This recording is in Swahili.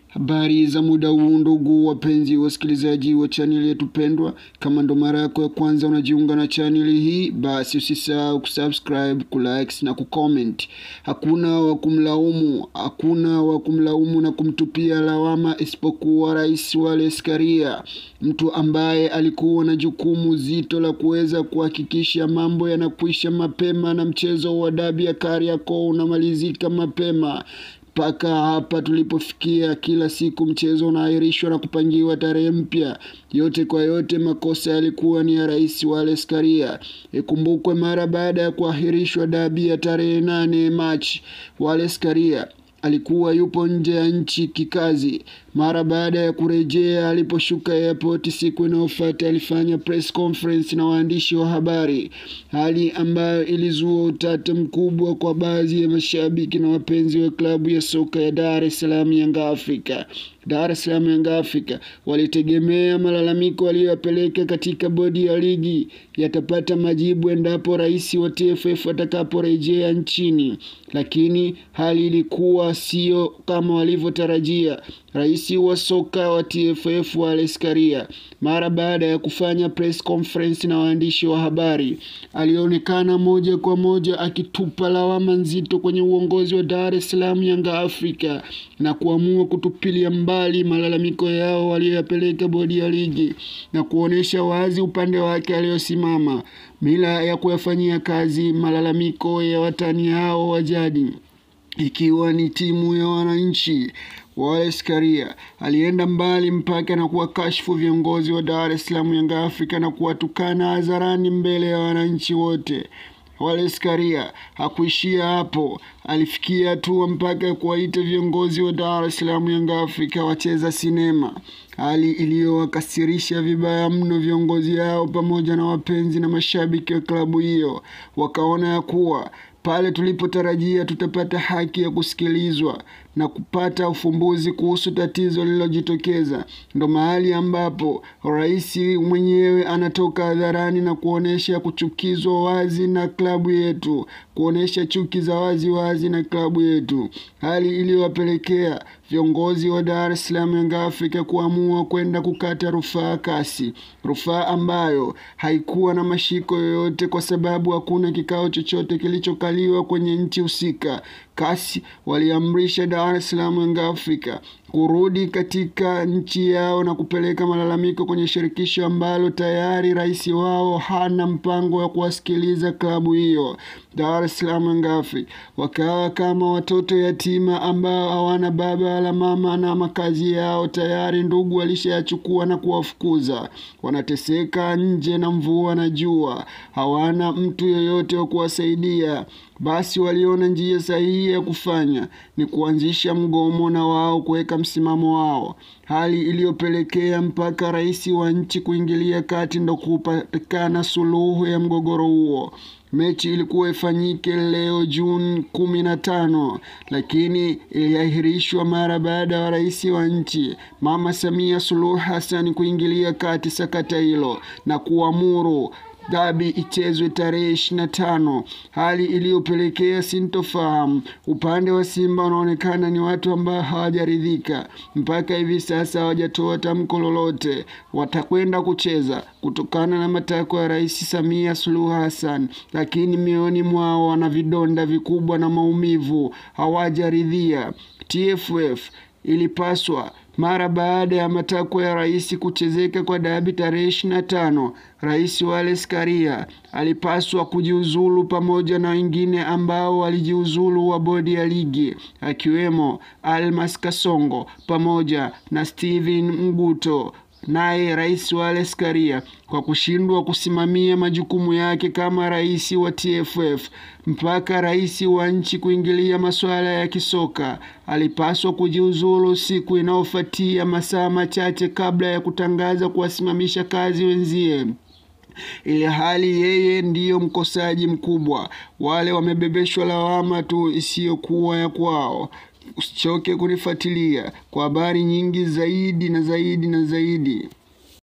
Habari za muda huu ndugu wapenzi wasikilizaji wa channel yetu pendwa. Kama ndo mara yako ya kwanza unajiunga na channel hii, basi usisahau kusubscribe, kulike na kucomment. Hakuna wa kumlaumu na kumtupia lawama isipokuwa Rais Wallace Karia, mtu ambaye alikuwa na jukumu zito la kuweza kuhakikisha mambo yanakwisha mapema na mchezo wa dabi ya Kariakoo unamalizika mapema. Paka hapa tulipofikia, kila siku mchezo unaahirishwa na kupangiwa tarehe mpya. Yote kwa yote makosa yalikuwa ni ya Rais Wallace Karia. Ikumbukwe mara baada ya kuahirishwa dabi ya tarehe 8 Machi, Wallace Karia alikuwa yupo nje ya nchi kikazi. Mara baada ya kurejea, aliposhuka airport siku inayofuata alifanya press conference na waandishi wa habari, hali ambayo ilizua utata mkubwa kwa baadhi ya mashabiki na wapenzi wa klabu ya soka ya Dar es Salaam Yanga Afrika. Walitegemea malalamiko waliyopeleka katika bodi ya ligi yatapata majibu endapo rais wa TFF atakaporejea nchini, lakini hali ilikuwa sio kama walivyotarajia. Rais wa soka wa TFF Wallace Karia, mara baada ya kufanya press conference na waandishi wa habari, alionekana moja kwa moja akitupa lawama nzito kwenye uongozi wa Dar es Salaam Yanga Afrika na kuamua kutupilia mbali malalamiko yao waliyopeleka bodi ya ligi na kuonesha wazi upande wake aliosimama bila ya kuyafanyia kazi malalamiko ya watani hao wa jadi, ikiwa ni timu ya wananchi. Wallace Karia alienda mbali mpaka na kuwakashifu viongozi wa Dar es Salaam Yanga Afrika na kuwatukana hadharani mbele ya wananchi wote. Wallace Karia hakuishia hapo, alifikia hatua mpaka kuwaita viongozi wa Dar es Salaam Yanga Afrika wacheza sinema, hali iliyowakasirisha vibaya mno viongozi hao pamoja na wapenzi na mashabiki wa klabu hiyo. Wakaona ya kuwa pale tulipotarajia tutapata haki ya kusikilizwa na kupata ufumbuzi kuhusu tatizo lililojitokeza, ndo mahali ambapo rais mwenyewe anatoka hadharani na kuonesha kuchukizwa wazi na klabu yetu, kuonesha chuki za wazi na klabu yetu, hali iliyowapelekea viongozi wa Dar es Salaam Yanga Afrika kuamua kwenda kukata rufaa ambayo haikuwa na mashiko yoyote kwa sababu hakuna kikao chochote kilichokaliwa kwenye nchi husika. Kasi waliamrisha Dar es Salaam Yanga Afrika kurudi katika nchi yao na kupeleka malalamiko kwenye shirikisho ambalo tayari rais wao hana mpango wa kuwasikiliza klabu hiyo. Dar es Salaam Yanga Afrika wakawa kama watoto yatima ambao hawana baba wala mama, na makazi yao tayari ndugu walishayachukua na kuwafukuza. Wanateseka nje na mvua na jua, hawana mtu yeyote wa kuwasaidia. Basi waliona njia sahihi ya kufanya ni kuanzisha mgomo na wao kuweka msimamo wao, hali iliyopelekea mpaka rais wa nchi kuingilia kati ndo kupatikana suluhu ya mgogoro huo. Mechi ilikuwa ifanyike leo Juni 15, lakini iliahirishwa mara baada ya rais wa nchi Mama Samia Suluhu Hassan kuingilia kati sakata hilo na kuamuru dabi ichezwe tarehe 25, hali iliyopelekea sintofahamu. Upande wa Simba wanaonekana ni watu ambao hawajaridhika. Mpaka hivi sasa hawajatoa tamko lolote watakwenda kucheza kutokana na matakwa ya Rais Samia Suluhu Hassan, lakini mioni mwao wana vidonda vikubwa na maumivu, hawajaridhia. TFF ilipaswa mara baada ya matakwa ya rais kuchezeka kwa dabi tarehe 25, Rais Wallace Karia alipaswa kujiuzulu pamoja na wengine ambao walijiuzulu wa bodi ya ligi, akiwemo Almas Kasongo pamoja na Steven Mguto. Naye Rais Wallace Karia kwa kushindwa kusimamia majukumu yake kama rais wa TFF mpaka rais wa nchi kuingilia masuala ya kisoka, alipaswa kujiuzulu siku inayofuatia, masaa machache kabla ya kutangaza kuwasimamisha kazi wenzie, ili hali yeye ndiyo mkosaji mkubwa. Wale wamebebeshwa lawama tu isiyokuwa ya kwao. Usichoke kunifuatilia kwa habari nyingi zaidi na zaidi.